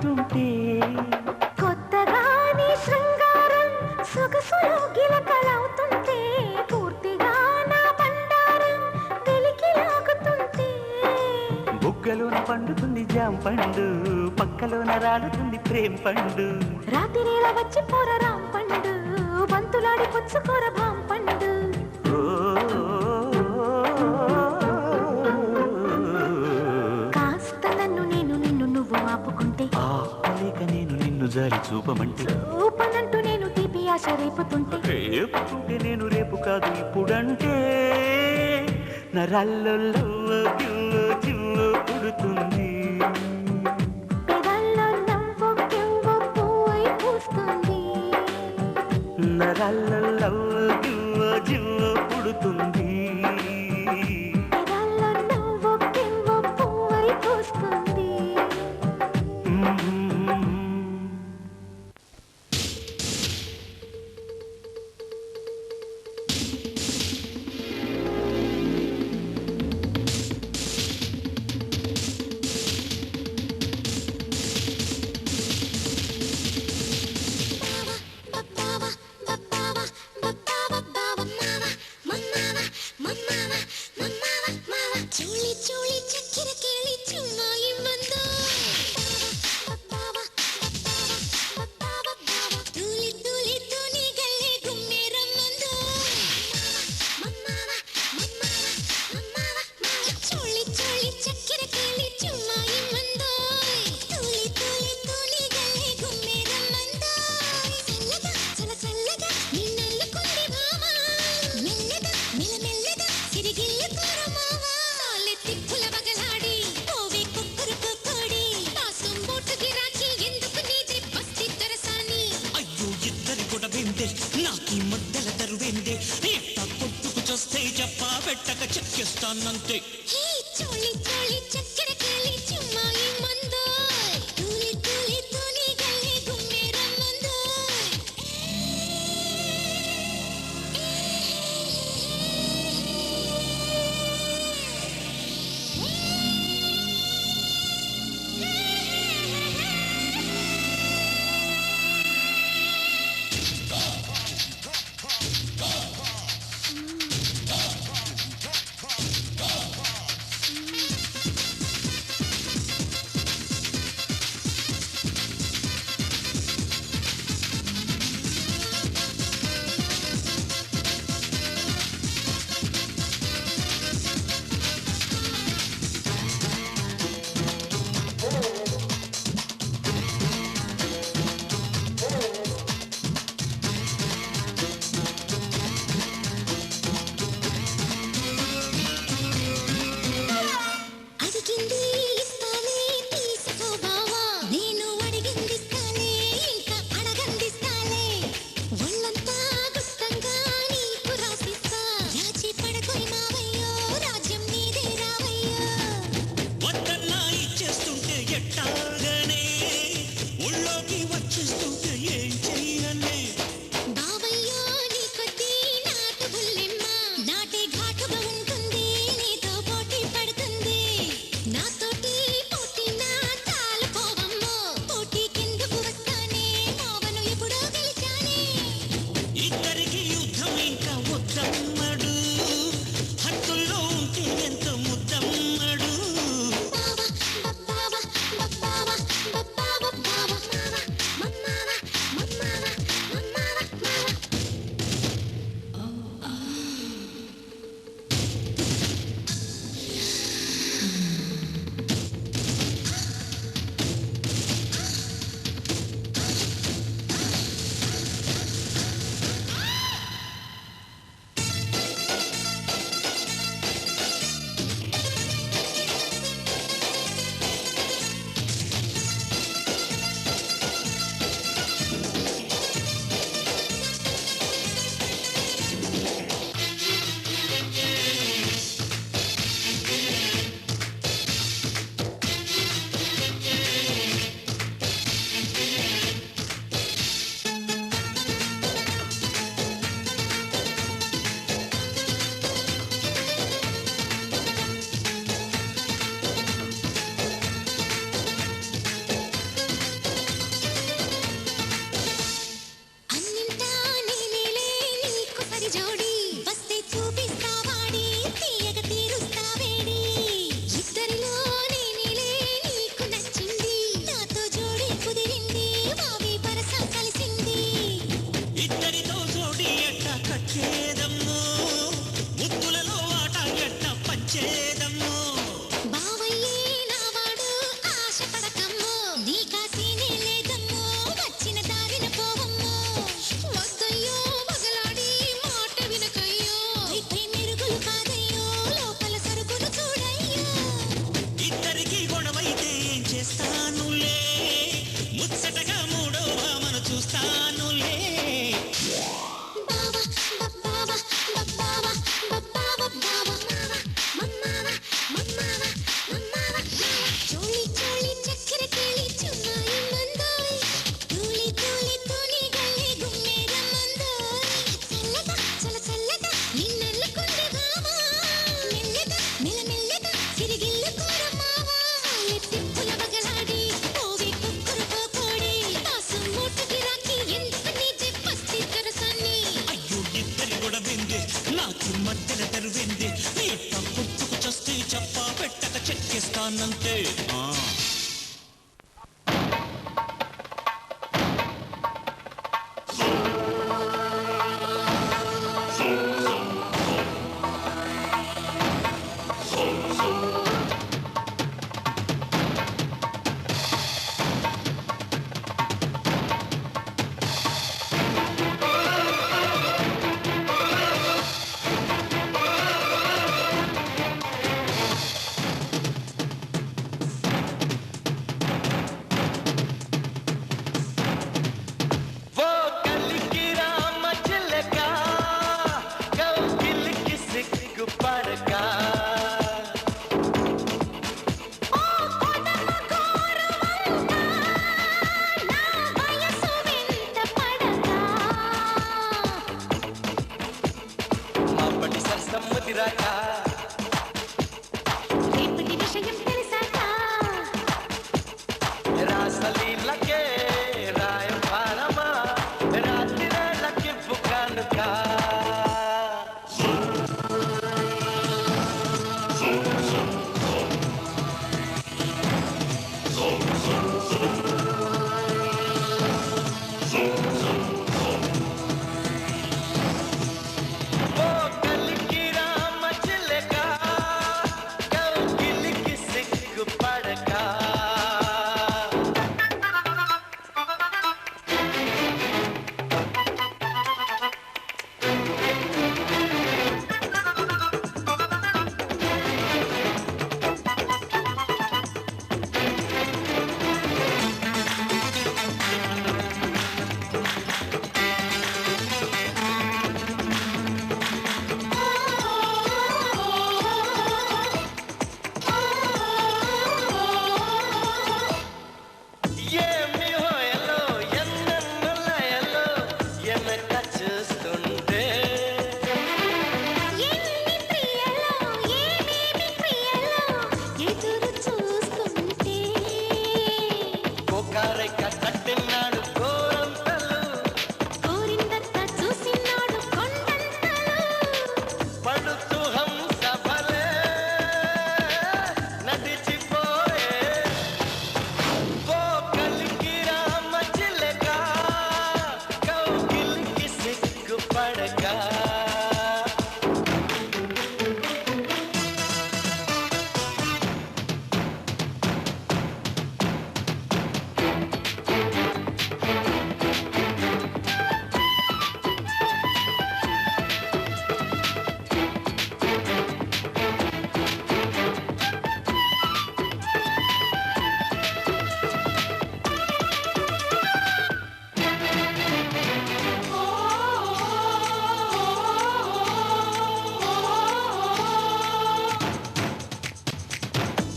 ఆడుతుంటే కొత్తగా నీ శృంగారం సొగసులో గిలకలవుతుంటే పూర్తిగా నా బండారం వెలికి లాగుతుంటే బుగ్గలోన పండుతుంది జాం పండు పక్కలోన రాలుతుంది ప్రేమ పండు రాత్రి నేల వచ్చి పోర రాం పండు బంతులాడి పుచ్చుకోర భాం పండు కాస్త నన్ను నేను నిన్ను నువ్వు ఆపుకుంటే ఆపలేక నేను నిన్ను జారి చూపమంటే చూపనంటూ నేను తీపి ఆశ రేపుతుంటే రేపుతుంటే నేను రేపు కాదు ఇప్పుడంటే నరాల్లో గిల్లో జిల్లో పుడుతుంది పెదాల్లో నవ్వు కెవ్వు పువ్వై పూస్తుంది నరాల్లో గిల్లో జిల్లో పుడుతుంది పెదాల్లో నవ్వు కెవ్వు పువ్వై పూస్తుంది నాకీ మధ్యల తరువేందే ఎట్ట కొట్టుకు చూస్తే చెప్పా పెట్టక చెక్కిస్తానంతే చోళి చోళి చక్కెర కేళి చుమ్మాయి మందో తూలి తూలి తూని గల్లే గుమ్మేర మందో రాసలీలకే రాయబారమా రాత్రివేళకి పుకానుక ఓ కలికి రామ చిలక కౌగిలికి సిగ్గుపడక ఏమి హోయలో ఎన్నెన్ను లయలో ఎనక చూస్తుంటే ఎన్ని ప్రియలో ఏమేమి ప్రియలో ఎదురు చూస్తుంటే కోకారెక్క కట్టినాడు కోరంతలు కోరిందంతా చూసినాడు కొండంతలు పడుతూ హంస భలే నడిచిపోయే ఓ కలికి రామ చిలక కౌగిలికి సిగ్గుపడక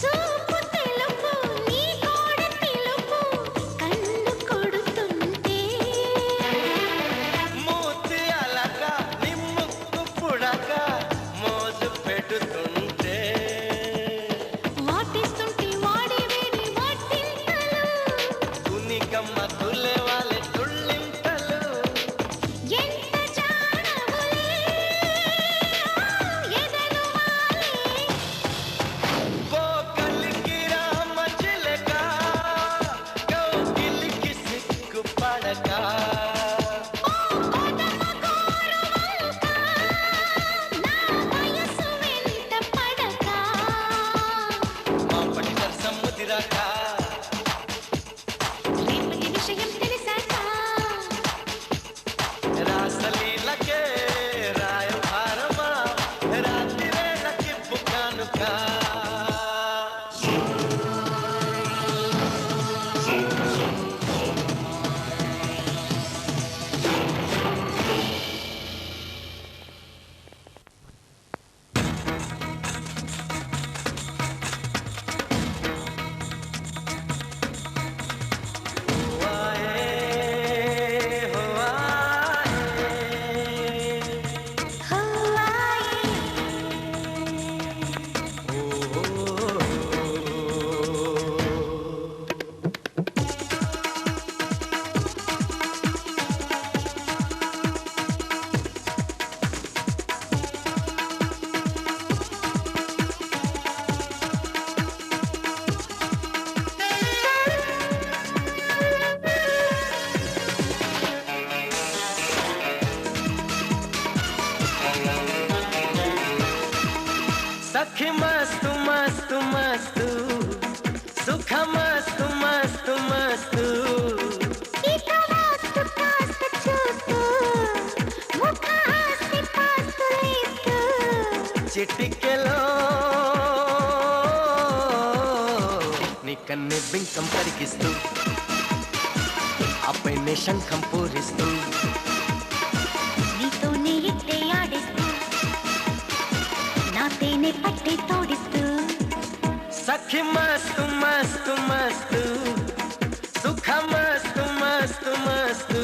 చూపు తెలుపు నీ కోడ తెలుపు కన్ను కొడుతుంటే మూతి అలక నిమ్ముక్కు పుడక మోజు పెడుతుంటే వాటిస్తుంటే వాడి వేడి వాటింతలు కునికమ్మ తులే వాళ్ళే తుళ్ళింతలు ఎంత జానవులే ఎదను వాలే ఓ కలికి రామ చిలక కౌగిలికి సిగ్గుపడక కొదమ కోరువంక నా వయసు వెంట పడక మా పట్టిన సముదిరాక రేపటి విషయం తెలిసాక రాసలీలకే రాయబారమా రాత్రివేళకి పుకానుక सखी मस्तु मस्तु मस्तु सुख मस्तु मस्तु मस्तु ఇక వాస్తు కాస్త చూస్తూ ముఖ ఆస్తి పాస్తులేస్తూ చిటికెలో నీ కన్నె బింకం కరిగిస్తూ ఆపైనే శంఖం పూరిస్తూ నీతోనే ఇట్టే ఆడిస్తూ నా తేనె పట్టి తోడిస్తూ सखी मस्तु मस्तु मस्तु सुख मस्तु मस्तु मस्तु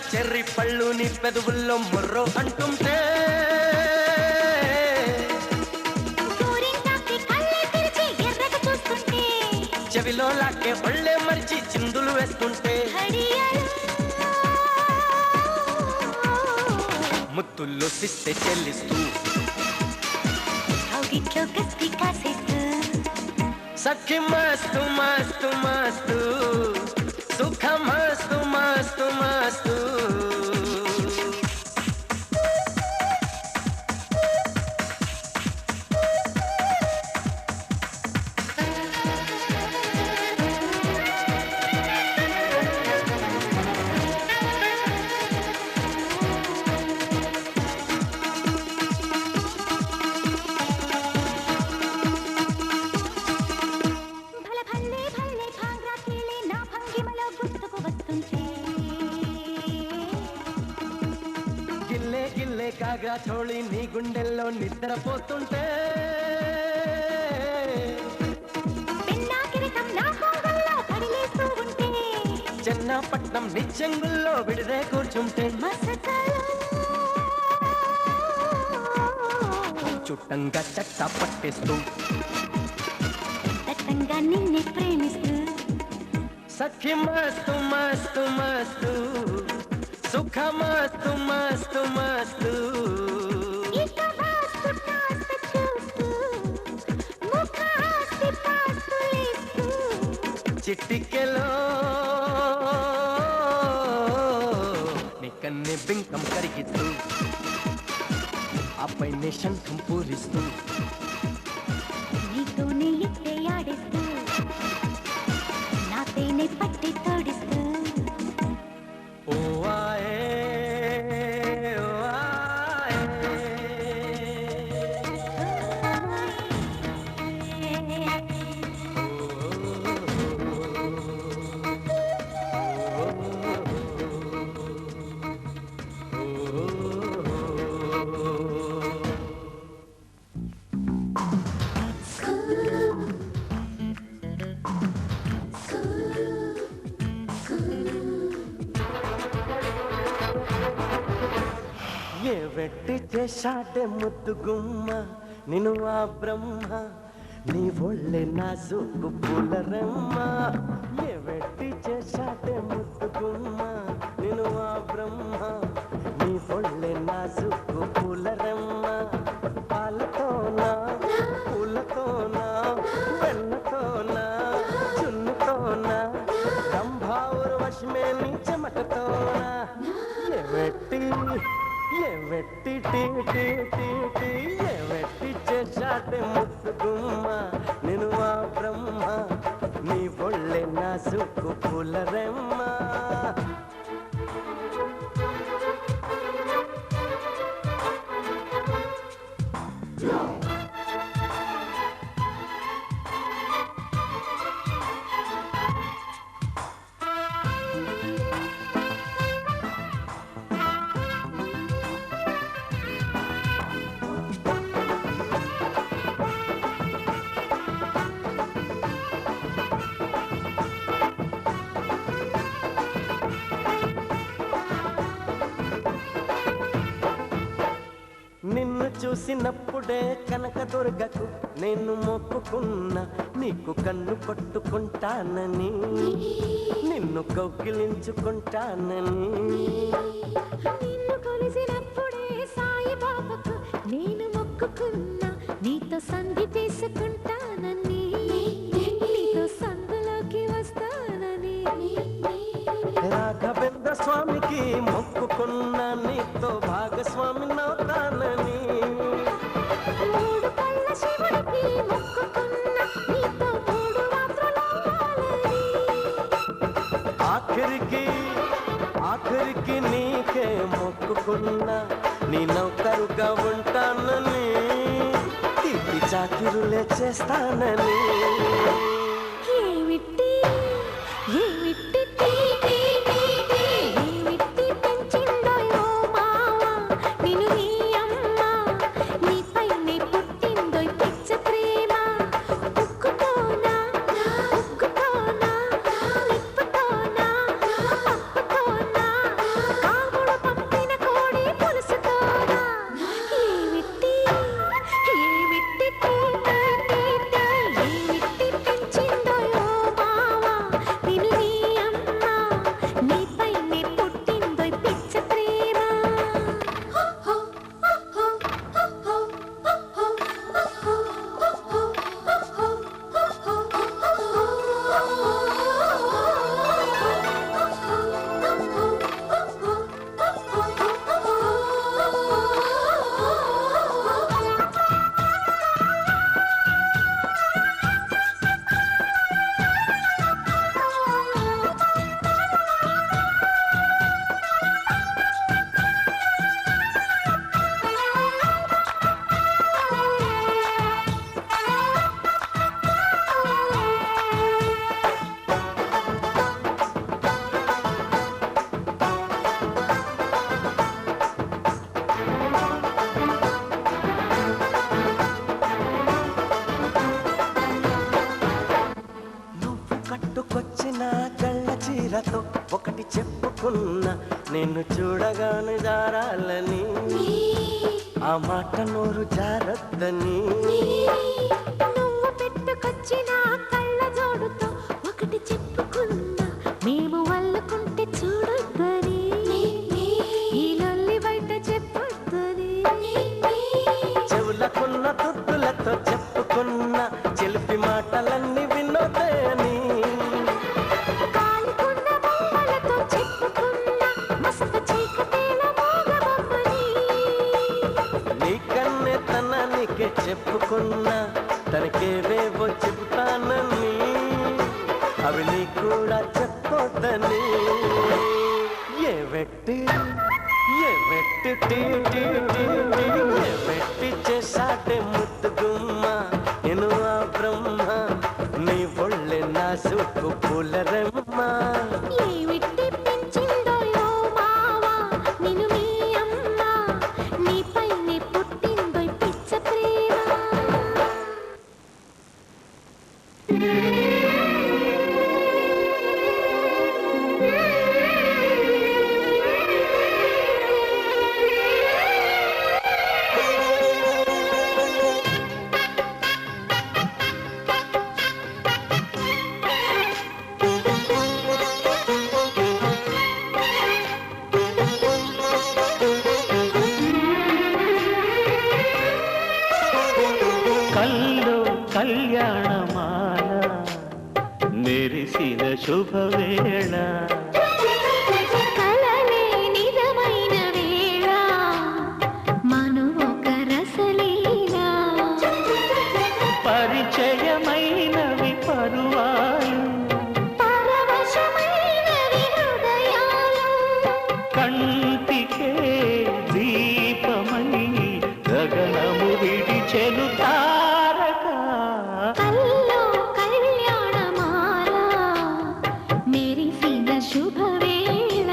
చెర్రి పళ్ళు నీ పెదవుల్లో మొర్రో అంటుంటే గోరింటాకి కళ్ళే తెరిచి ఎర్రగా చూస్తుంటే చెవిలో లాకే ఒళ్ళే మరిచి చిందులు వేస్తుంటే హడియాలు ముత్తుల్లో సిస్తే చెల్లిస్తూ కౌగిట్లో కత్తి కాసేస్తూ సఖి మస్తు మస్తు మస్తు సుఖ మస్తు మస్తు మస్తు భల భల్లే భల్లే భాంగ్రా కేళే నా భంగిమలో గుర్తుకు వస్తుంటే గిల్లే గిల్లే కాగా చోళి నీ గుండెల్లో నిద్రపోతుంటే పెన్నా కిరీటం నా కొంగల్లో పడిలేస్తూ ఉంటే చెన్నాపట్నం నిత్యంగుల్లో విడిదే కూర్చుంటే మసకలో చుట్టంగా చట్టా పట్టేస్తూ దట్టంగా నిన్నే ప్రేమిస్తూ సఖి మస్తు మస్తు మస్తు సుఖ మస్తు మస్తు మస్తు ఇక వాస్తు కాస్త చూస్తూ ముఖాస్తి పాస్తులేస్తూ చిట్టికెలో నీ కన్నె బింకం కరిగిస్తూ ఆపై నీ శంఖం పూరిస్తూ నీతోనే ఎత్తే ఆడిస్తూ నాతేనే పట్టి తోడిస్తూ ఓ ఆయే ఓ ఆయే ఏ వెట్టి చేశాడే ముద్దు గుమ్మ నిన్ను ఆ బ్రహ్మ నీ ఒళ్ళే నా సూకు పూలరమ్మ ఏ వెట్టి చేశాడే ముద్దు గుమ్మ నిన్ను ఆ బ్రహ్మ నీ ఒళ్ళే నా సూకు పూలరమ్మ పాలతోనా పూలతోనా వెన్నతోనా చున్నుతోనా రంభావురు వశమే నీ చెమటతోనా ఏ వెట్టి టీ టీ టీ టీ వెట్టి చేశాడే ముద్దు గుమ్మ నేను ఆ బ్రహ్మ నీ ఒళ్ళే నా సుక్కు పూలరెమ్మ నిన్ను చూసినప్పుడే కనకదుర్గకు నేను మొక్కుకున్నా నీకు కన్ను కొట్టుకుంటానని నిన్ను కౌగిలించుకుంటానని నిన్ను కొలిసినప్పుడే సాయిబాబాకు నేను మొక్కుకున్నా నీతో సంధి చేసుకుంటానని నీతో సందులోకి వస్తానని రాఘవేంద్ర స్వామికి మొక్కుకున్నా నీతో భాగస్వామి నవుతానని మూడు కళ్ళ శివుడికి మొక్కుకున్నా నీతో మూడు రాత్రులవ్వాలని ఆఖరికి నీకే మొక్కుకున్నా నీ నౌకరుగా ఉంటానని తీపి చాకిరులే చేస్తానని ఏమిటి ఏమిటి ఏమిటి పెంచిందో ఓ మావ నిన్ను నీ అమ్మ నీపైనే పుట్టిందో పిచ్చ ప్రేమ ఉక్కుతోనా నిప్పుతోనా పప్పుతోనా కట్టుకొచ్చిన కళ్ళ చీరతో ఒకటి చెప్పుకున్నా నిన్ను చూడగానే జారాలని ఆ మాట నోరు జారద్దని నువ్వు పెట్టుకొచ్చిన కళ్ళ జోడుతో ఒకటి చెప్పుకున్నా మేము వల్లుకుంటే చూడొద్దని ఈ లొల్లి బయట చెప్పొద్దని చెవులకున్న దుద్దులతో చెప్పుకున్న చెలిపి మాటలన్నీ వినోదని కాలుకున్న బొమ్మలతో చెప్పుకున్నా మస్తు చీకటేల మోగబొమ్మని నీకన్నే తనానికే చెప్పుకున్నా తనకేవేవో చెబుతానని అవి నీ కూడా చెప్పొద్దని ఏ వెట్టి చేసాడే ముద్దుగుమ్మ నేను ఆ బ్రహ్మ నీ ఒళ్ళె నా సుక్కు పూలరమ్మ ఏమిటి పెంచిందో యో మావా నిన్ను మీ అమ్మ నీపైనే పుట్టిందో ఈ పిచ్చ ప్రేమ కల్లో కళ్యాణమాల మెరిసిన శుభవేళ కలలే నిజమైన వేళ మను ఒక రసలీలా పరిచయమైనవి పరువాలు పరవశమైనవి హృదయాలు కంటికే దీపమై గగనము విడిచెను తారక కల్లో కళ్యాణమాల మెరిసిన శుభవేళ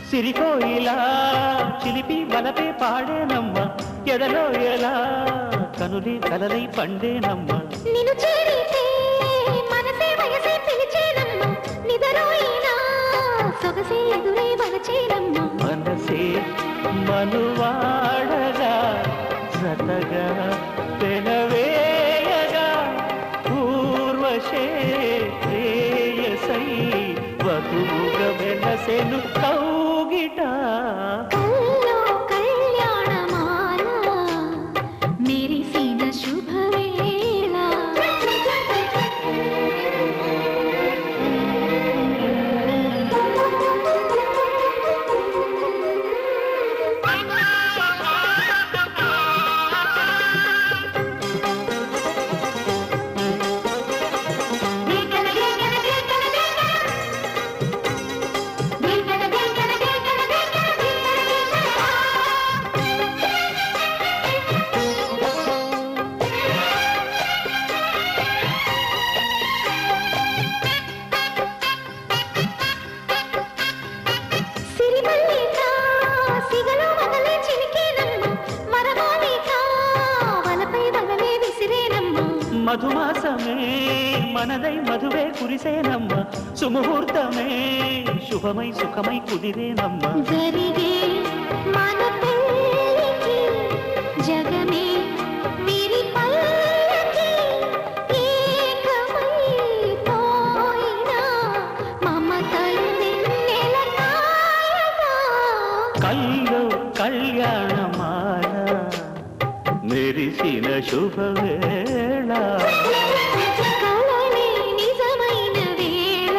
సిరికోయిలా చిలిపి వలపే పాడేనమ్మ ఎడలో ఎలా కనులే కలలై పండేనమ్మ నిన్ను చేరితే మనసే వయసే పిలిచేనమ్మ నిదరోయినా సొగసే ఎదురే వలచేనమ్మ మనసే మనువాడగా జతగా పెనవేయగా పూర్వశే శ్రేయసై వధువుగా వెలసెను కౌగిట కల్లో కళ్యాణమాల మెరిసిన శుభవేళ సిరిమల్లిక సిగలో వదలే చిలికేనమ్మ మరమాలిక వలపై వదలే విసిరేనమ్మ మధుమాసమే మనదై మధువే కురిసేనమ్మ సుముహూర్తమే శుభమై సుఖమై కుదిరేనమ్మ జరిగే మన పెళ్ళికి జగమే విరి పల్లకి ఏకమై పోయినా మమతలు నిన్నెల కాయగా కల్లో కళ్యాణమాల మెరిసిన శుభవేళ కలలే నిజమైన వేళ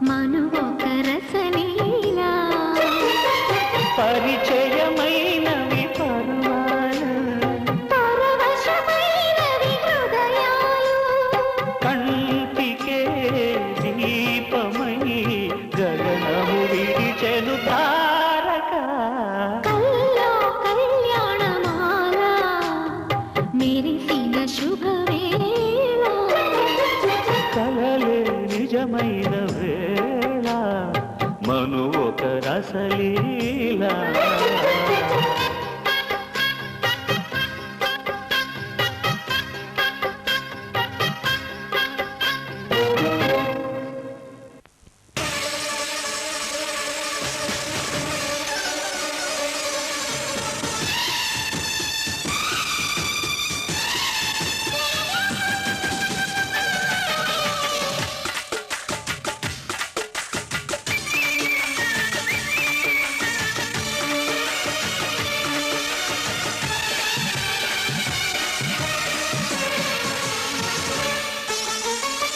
మను ఒక రసలీలా పరిచయమైనవి పరువా మెరిసిన శుభవేళ కలలే నిజమైన వేళ మను ఒక రసలీలా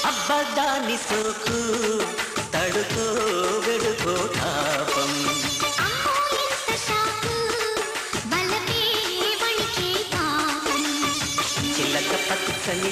అబ్బదాని సోకు తడుకో వెడుకో తాపం చిలక పచ్చని